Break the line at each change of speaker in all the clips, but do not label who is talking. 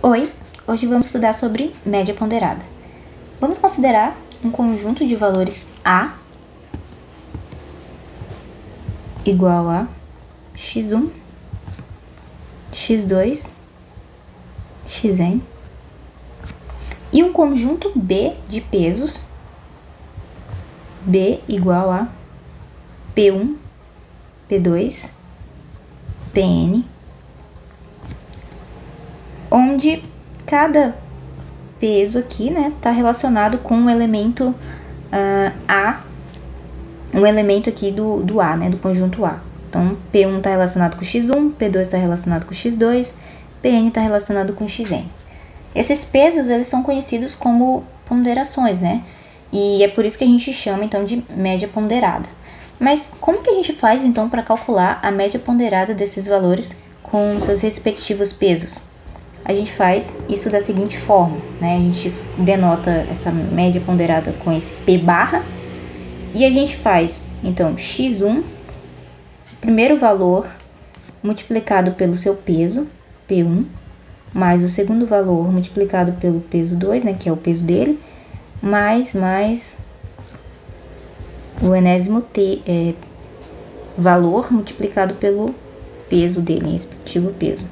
Oi, hoje vamos estudar sobre média ponderada. Vamos considerar um conjunto de valores A igual a x1, x2, xn e um conjunto B de pesos B igual a P1, P2, Pn, onde cada peso aqui, né, está relacionado com um elemento A, um elemento aqui do A, né, do conjunto A. Então, P1 está relacionado com x1, P2 está relacionado com x2, Pn está relacionado com xn. Esses pesos, eles são conhecidos como ponderações, né, e é por isso que a gente chama, então, de média ponderada. Mas como que a gente faz, então, para calcular a média ponderada desses valores com seus respectivos pesos? A gente faz isso da seguinte forma, né? A gente denota essa média ponderada com esse P barra e a gente faz, então, x1, primeiro valor multiplicado pelo seu peso, P1, mais o segundo valor multiplicado pelo peso 2, né, que é o peso dele, mais o enésimo valor multiplicado pelo peso dele, respectivo peso.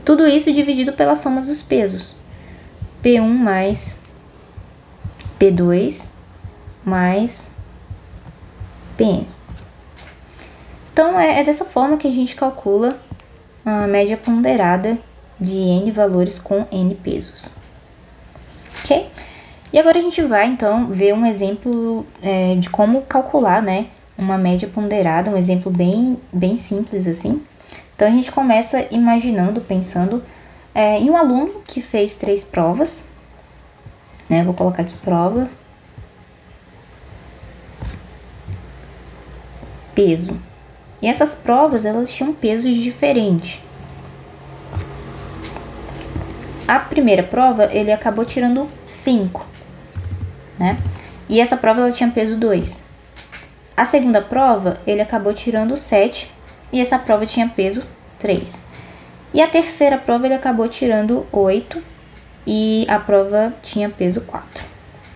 Tudo isso dividido pela soma dos pesos. P1 mais P2 mais Pn. Então, é dessa forma que a gente calcula a média ponderada de N valores com N pesos. Ok? E agora a gente vai, então, ver um exemplo de como calcular, né, uma média ponderada, um exemplo bem simples, assim. Então, a gente começa imaginando, pensando em um aluno que fez 3 provas, né? Vou colocar aqui prova, peso. E essas provas, elas tinham pesos diferentes. A primeira prova, ele acabou tirando 5, né? E essa prova, ela tinha peso 2. A segunda prova, ele acabou tirando 7. E essa prova tinha peso 3. E a terceira prova ele acabou tirando 8 e a prova tinha peso 4.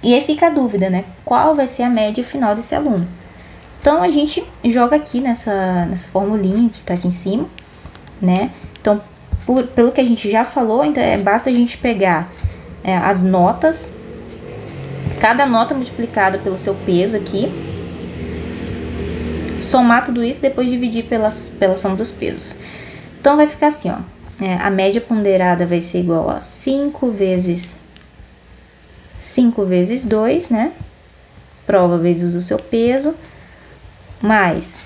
E aí fica a dúvida, né? Qual vai ser a média final desse aluno? Então, a gente joga aqui nessa formulinha que tá aqui em cima, né? Então, pelo que a gente já falou, então basta a gente pegar as notas, cada nota multiplicada pelo seu peso aqui, somar tudo isso, depois dividir pela soma dos pesos. Então, vai ficar assim, ó. A média ponderada vai ser igual a 5 vezes 2, né? Prova vezes o seu peso, mais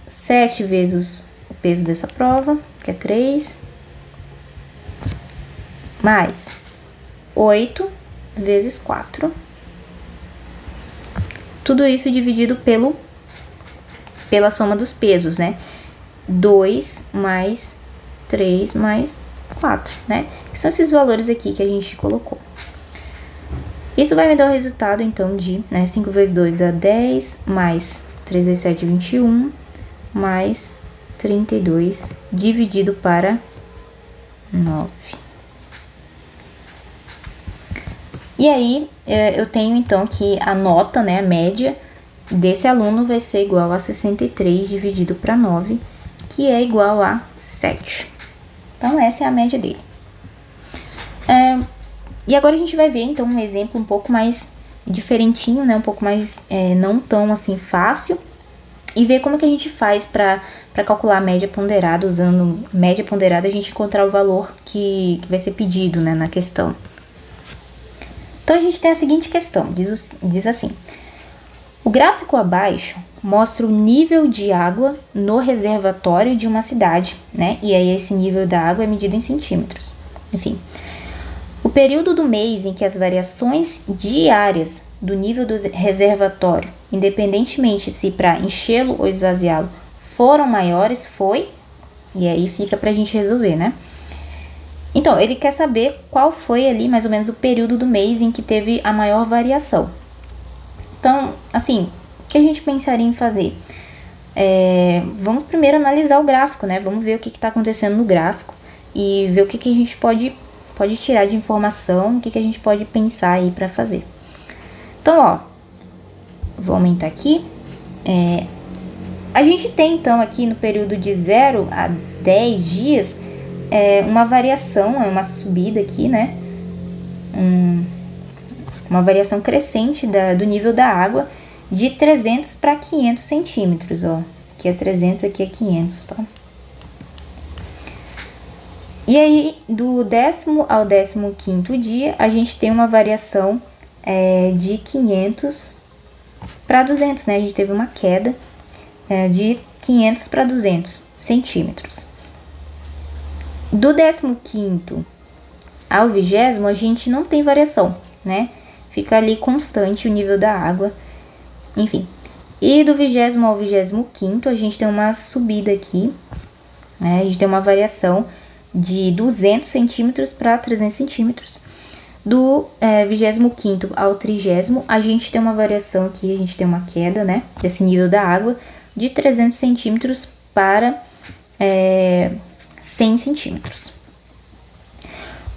7 vezes o peso dessa prova, que é 3, mais 8 vezes 4. Tudo isso dividido pela soma dos pesos, né? 2 mais 3 mais 4, né? Que são esses valores aqui que a gente colocou. Isso vai me dar o resultado, então, de 5 vezes 2 dá 10, mais 3 vezes 7, 21, mais 32, dividido para 9. E aí, eu tenho, então, que a nota, né, a média desse aluno vai ser igual a 63 dividido para 9, que é igual a 7. Então, essa é a média dele. E agora a gente vai ver, então, um exemplo um pouco mais diferentinho, né? Um pouco mais, não tão, assim, fácil. E ver como que a gente faz para calcular a média ponderada. Usando média ponderada, a gente encontrar o valor que vai ser pedido, né, na questão. Então, a gente tem a seguinte questão. Diz assim: o gráfico abaixo mostra o nível de água no reservatório de uma cidade, né? E aí esse nível da água é medido em centímetros. Enfim, o período do mês em que as variações diárias do nível do reservatório, independentemente se para enchê-lo ou esvaziá-lo, foram maiores, foi... E aí fica pra gente resolver, né? Então, ele quer saber qual foi ali mais ou menos o período do mês em que teve a maior variação. Então, assim, o que a gente pensaria em fazer? Vamos primeiro analisar o gráfico, né? Vamos ver o que está acontecendo no gráfico e ver o que a gente pode pode tirar de informação, o que a gente pode pensar aí para fazer. Então, ó, vou aumentar aqui. A gente tem, então, aqui no período de 0 a 10 dias, uma variação, uma subida aqui, né? Uma variação crescente do nível da água de 300 para 500 centímetros, ó. Aqui é 300, aqui é 500, tá? E aí, do 10º ao 15º dia, a gente tem uma variação de 500 para 200, né? A gente teve uma queda de 500 para 200 centímetros. Do 15º ao 20º, a gente não tem variação, né? Fica ali constante o nível da água, enfim. E do 20º ao 25º, a gente tem uma subida aqui, né? A gente tem uma variação de 200 centímetros para 300 centímetros. Do 25º ao 30º, a gente tem uma variação aqui, a gente tem uma queda, né, desse nível da água, de 300 centímetros para 100 centímetros.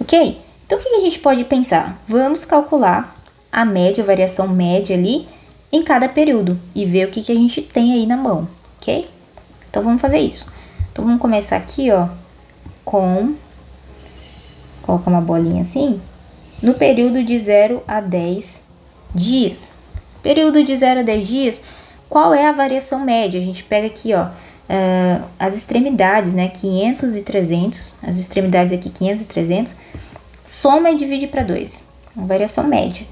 Ok? Então, o que a gente pode pensar? Vamos calcular a média, a variação média ali, em cada período, e ver o que a gente tem aí na mão, ok? Então, vamos fazer isso. Então, vamos começar aqui, ó, colocar uma bolinha assim, no período de 0 a 10 dias. Período de 0 a 10 dias, qual é a variação média? A gente pega aqui, ó, as extremidades, né, 500 e 300, as extremidades aqui 500 e 300, soma e divide para 2, a variação média.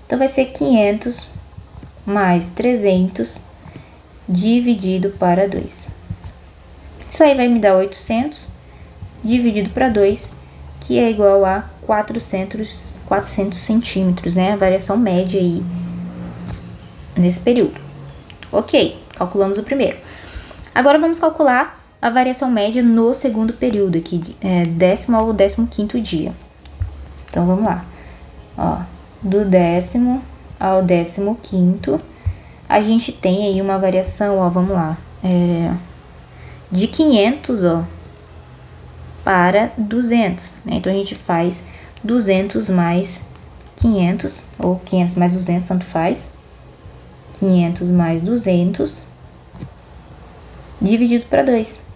Então, vai ser 500 mais 300 dividido para 2. Isso aí vai me dar 800 dividido para 2, que é igual a 400 centímetros, né? A variação média aí nesse período. Ok, calculamos o primeiro. Agora vamos calcular a variação média no segundo período aqui, 10º ao 15º dia. Então, vamos lá. Ó, do 10º ao 15º, a gente tem aí uma variação, ó, vamos lá, de 500, ó, para 200, né? Então, a gente faz 200 mais 500, ou 500 mais 200, tanto faz. 500 mais 200, dividido para 2.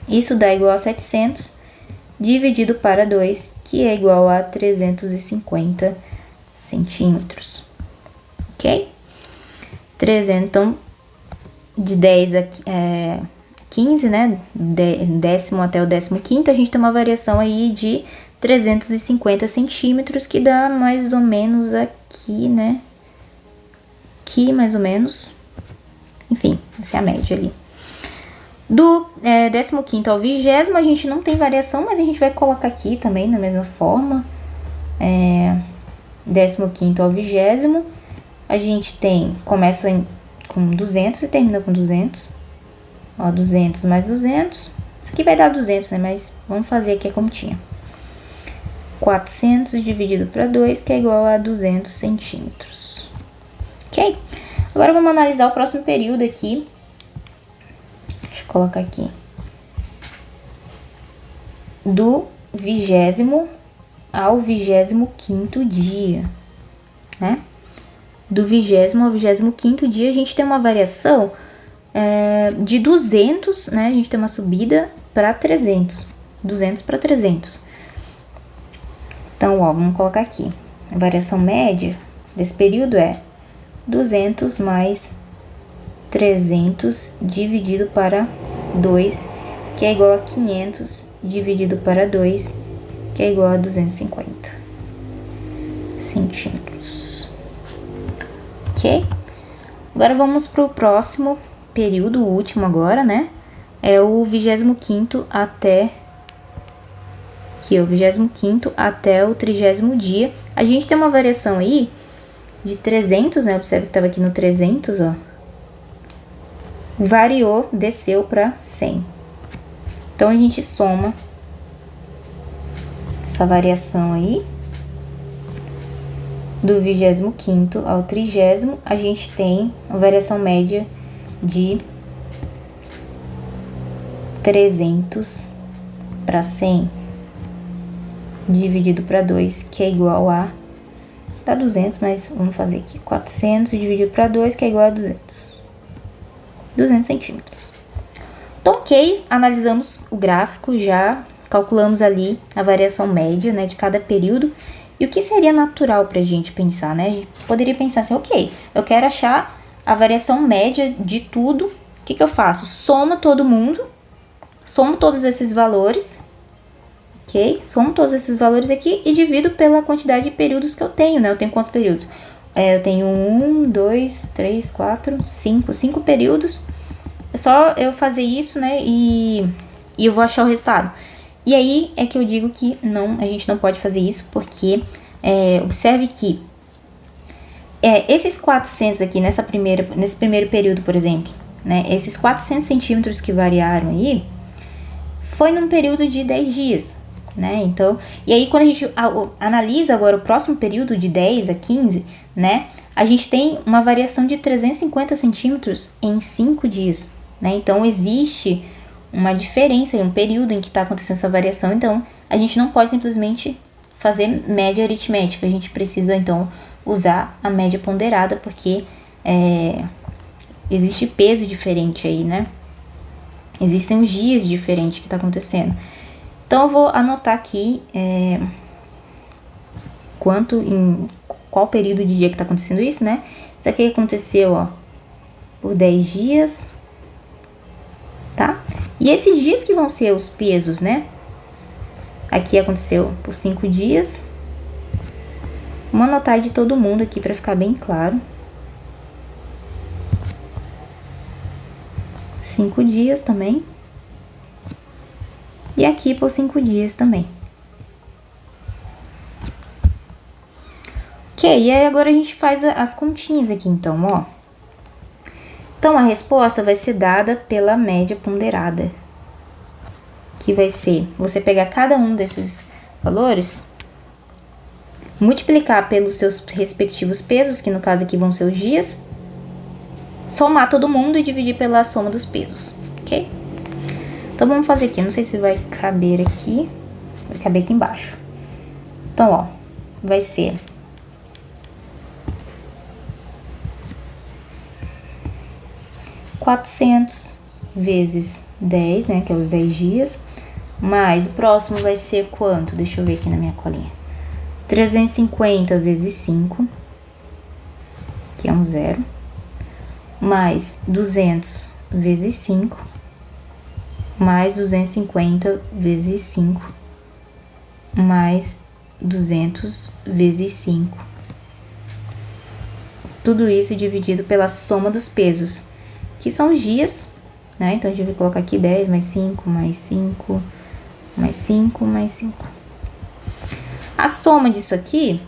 Isso dá igual a 700, dividido para 2, que é igual a 350 centímetros. Ok? 300, então, de 10 a 15, né? 10º até o 15º, a gente tem uma variação aí de 350 centímetros, que dá mais ou menos aqui, né? Aqui, mais ou menos. Enfim, essa é a média ali. Do 15º ao 20º, a gente não tem variação, mas a gente vai colocar aqui também, da mesma forma. 15º ao 20º, a gente começa com 200 e termina com 200. Ó, 200 mais 200. Isso aqui vai dar 200, né? Mas vamos fazer aqui a continha. 400 dividido para 2, que é igual a 200 centímetros. Ok? Agora vamos analisar o próximo período aqui. Deixa eu colocar aqui. Do 20º ao 25º dia, né? Do 20º ao 25º dia, a gente tem uma variação de 200, né? A gente tem uma subida para 300. 200 para 300. Então, ó, vamos colocar aqui. A variação média desse período é 200 mais 300 dividido para 2, que é igual a 500 dividido para 2, que é igual a 250 centímetros. Ok? Agora vamos para o próximo período, o último agora, né? É o 25º até... Aqui, o 25º até o 30º dia. A gente tem uma variação aí de 300, né? Observe que estava aqui no 300, ó. Variou, desceu para 100. Então, a gente soma essa variação aí. Do 25º ao 30º, a gente tem uma variação média de 300 para 100. dividido para 2, que é igual a... dá 200, mas vamos fazer aqui. 400 dividido para 2, que é igual a 200. 200 centímetros. Então, ok, analisamos o gráfico, já calculamos ali a variação média, né, de cada período. E o que seria natural pra gente pensar, né? A gente poderia pensar assim, ok, eu quero achar a variação média de tudo. O que eu faço? Somo todo mundo, somo todos esses valores, ok? Somo todos esses valores aqui e divido pela quantidade de períodos que eu tenho, né? Eu tenho quantos períodos? Eu tenho 1, 2, 3, 4, 5 períodos. É só eu fazer isso, né? E eu vou achar o resultado. E aí é que eu digo que não, a gente não pode fazer isso, porque observe que esses 400 aqui nesse primeiro período, por exemplo, né? Esses 400 centímetros que variaram aí, foi num período de 10 dias, né? Então, e aí quando a gente analisa agora o próximo período de 10 a 15, né? A gente tem uma variação de 350 centímetros em 5 dias, né? Então, existe uma diferença, um período em que está acontecendo essa variação. Então, a gente não pode simplesmente fazer média aritmética. A gente precisa, então, usar a média ponderada, porque existe peso diferente aí, né? Existem os dias diferentes que está acontecendo. Então, eu vou anotar aqui qual período de dia que está acontecendo isso, né? Isso aqui aconteceu, ó, por 10 dias, tá? E esses dias que vão ser os pesos, né? Aqui aconteceu por 5 dias. Vamos anotar de todo mundo aqui para ficar bem claro. 5 dias também. E aqui por 5 dias também. Ok, e aí agora a gente faz as continhas aqui, então, ó. Então, a resposta vai ser dada pela média ponderada, que vai ser, você pegar cada um desses valores, multiplicar pelos seus respectivos pesos, que no caso aqui vão ser os dias, somar todo mundo e dividir pela soma dos pesos, ok? Então, vamos fazer aqui, não sei se vai caber aqui, vai caber aqui embaixo. Então, ó, vai ser 400 vezes 10, né, que é os 10 dias, mais o próximo vai ser quanto? Deixa eu ver aqui na minha colinha. 350 vezes 5, que é um 0, mais 200 vezes 5, mais 250 vezes 5, mais 200 vezes 5. Tudo isso dividido pela soma dos pesos, que são os dias, né? Então, a gente vai colocar aqui 10 mais 5, mais 5, mais 5, mais 5. A soma disso aqui,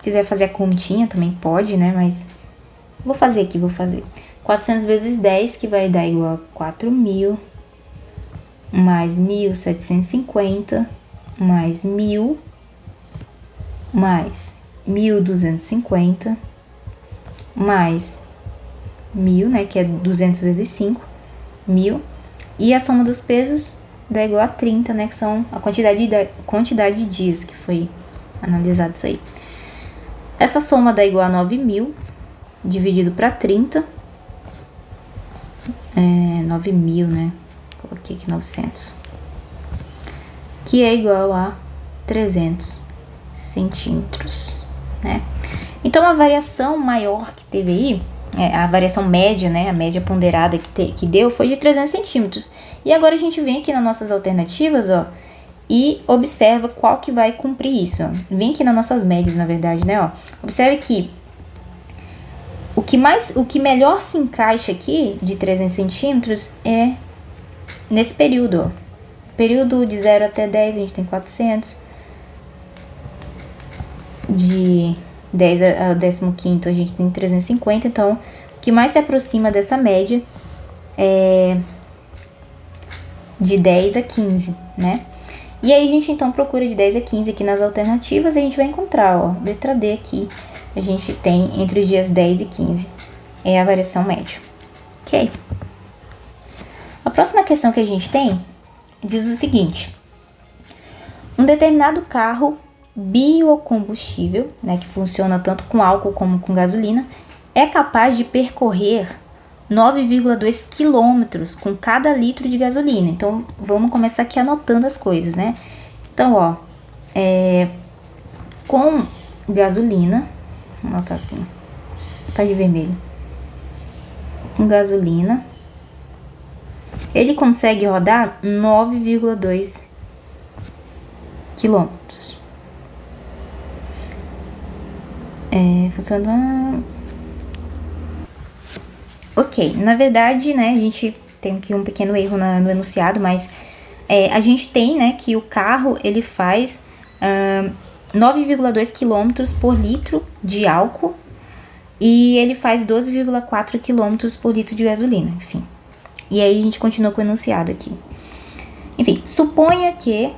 quiser fazer a continha também pode, né? Mas vou fazer aqui, 400 vezes 10, que vai dar igual a 4.000, mais 1.750, mais 1.000, mais 1.250, mais 1.000, né, que é 200 vezes 5, 1.000, e a soma dos pesos dá igual a 30, né, que são a quantidade de dias que foi analisado isso aí. Essa soma dá igual a 9.000, dividido para 30, 9.000, né, coloquei aqui 900, que é igual a 300 centímetros, né. Então, a variação maior que teve aí, a variação média, né, a média ponderada que deu foi de 300 centímetros. E agora a gente vem aqui nas nossas alternativas, ó, e observa qual que vai cumprir isso, ó. Vem aqui nas nossas médias, na verdade, né, ó. Observe que o que melhor se encaixa aqui, de 300 centímetros, é nesse período, ó. Período de 0 até 10, a gente tem 400. De 10 ao 15º, a gente tem 350. Então, o que mais se aproxima dessa média é de 10 a 15, né? E aí, a gente, então, procura de 10 a 15 aqui nas alternativas e a gente vai encontrar, ó, letra D aqui, a gente tem entre os dias 10 e 15. É a variação média. Ok? A próxima questão que a gente tem diz o seguinte: Um determinado carro biocombustível, né, que funciona tanto com álcool como com gasolina, é capaz de percorrer 9,2 quilômetros com cada litro de gasolina. Então, vamos começar aqui anotando as coisas, né? Então, ó, com gasolina, vou anotar assim, tá de vermelho. Com gasolina, ele consegue rodar 9,2 quilômetros. Funciona. Ok, na verdade, né, a gente tem aqui um pequeno erro no enunciado, mas a gente tem, né, que o carro ele faz 9,2 quilômetros por litro de álcool e ele faz 12,4 quilômetros por litro de gasolina, enfim. E aí a gente continua com o enunciado aqui. Enfim, suponha que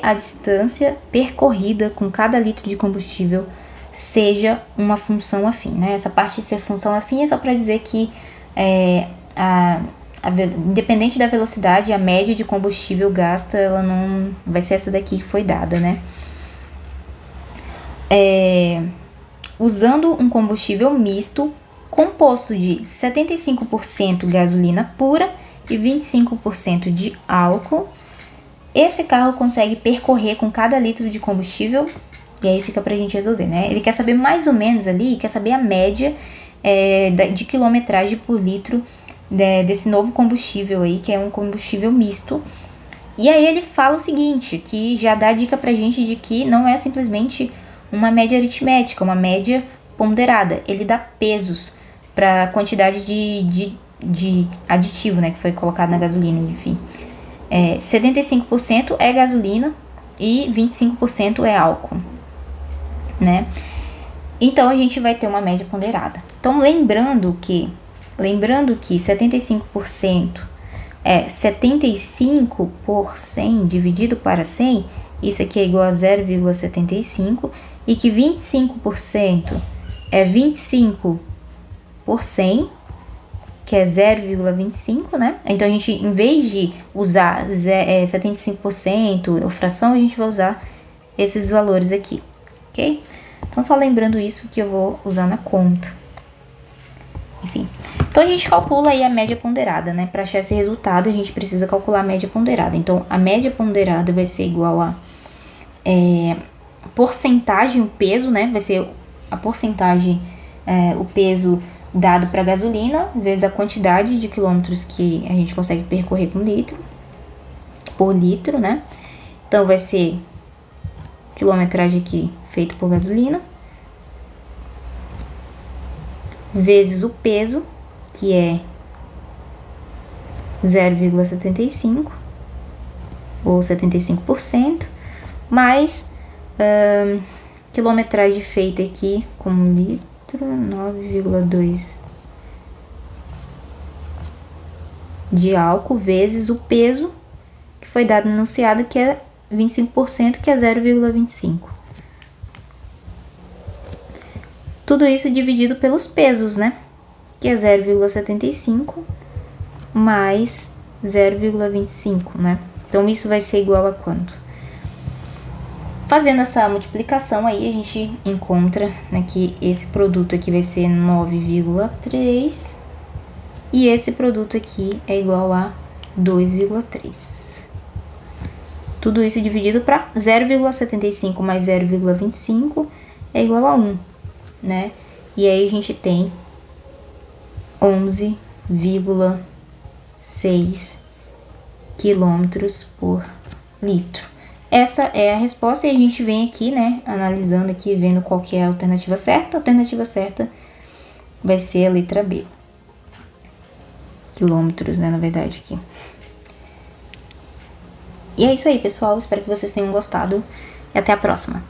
a distância percorrida com cada litro de combustível seja uma função afim, né? Essa parte de ser função afim é só para dizer que independente da velocidade, a média de combustível gasta, ela não vai ser essa daqui que foi dada, né? Usando um combustível misto composto de 75% gasolina pura e 25% de álcool, esse carro consegue percorrer com cada litro de combustível, e aí fica pra gente resolver, né? Ele quer saber mais ou menos ali, quer saber a média de quilometragem por litro desse novo combustível aí, que é um combustível misto. E aí ele fala o seguinte, que já dá a dica pra gente de que não é simplesmente uma média aritmética, uma média ponderada. Ele dá pesos pra quantidade de aditivo, né, que foi colocado na gasolina, enfim. 75% é gasolina e 25% é álcool, né? Então a gente vai ter uma média ponderada. Então lembrando que 75% é 75 por 100 dividido para 100, isso aqui é igual a 0,75, e que 25% é 25 por 100, que é 0,25, né? Então, a gente, em vez de usar 75% ou fração, a gente vai usar esses valores aqui, ok? Então, só lembrando isso que eu vou usar na conta. Enfim, então a gente calcula aí a média ponderada, né? Para achar esse resultado, a gente precisa calcular a média ponderada. Então, a média ponderada vai ser igual a porcentagem, o peso, né? Vai ser a porcentagem, o peso dado para gasolina, vezes a quantidade de quilômetros que a gente consegue percorrer por litro, né? Então, vai ser quilometragem aqui feito por gasolina, vezes o peso, que é 0,75, ou 75%, mais quilometragem feita aqui com litro, 9,2 de álcool, vezes o peso, que foi dado no enunciado, que é 25%, que é 0,25. Tudo isso dividido pelos pesos, né? Que é 0,75 mais 0,25, né? Então, isso vai ser igual a quanto? Fazendo essa multiplicação aí, a gente encontra, né, que esse produto aqui vai ser 9,3 e esse produto aqui é igual a 2,3. Tudo isso dividido para 0,75 mais 0,25 é igual a 1, né? E aí a gente tem 11,6 quilômetros por litro. Essa é a resposta e a gente vem aqui, né, analisando aqui, vendo qual que é a alternativa certa. A alternativa certa vai ser a letra B. Quilômetros, né, na verdade, aqui. E é isso aí, pessoal. Espero que vocês tenham gostado e até a próxima.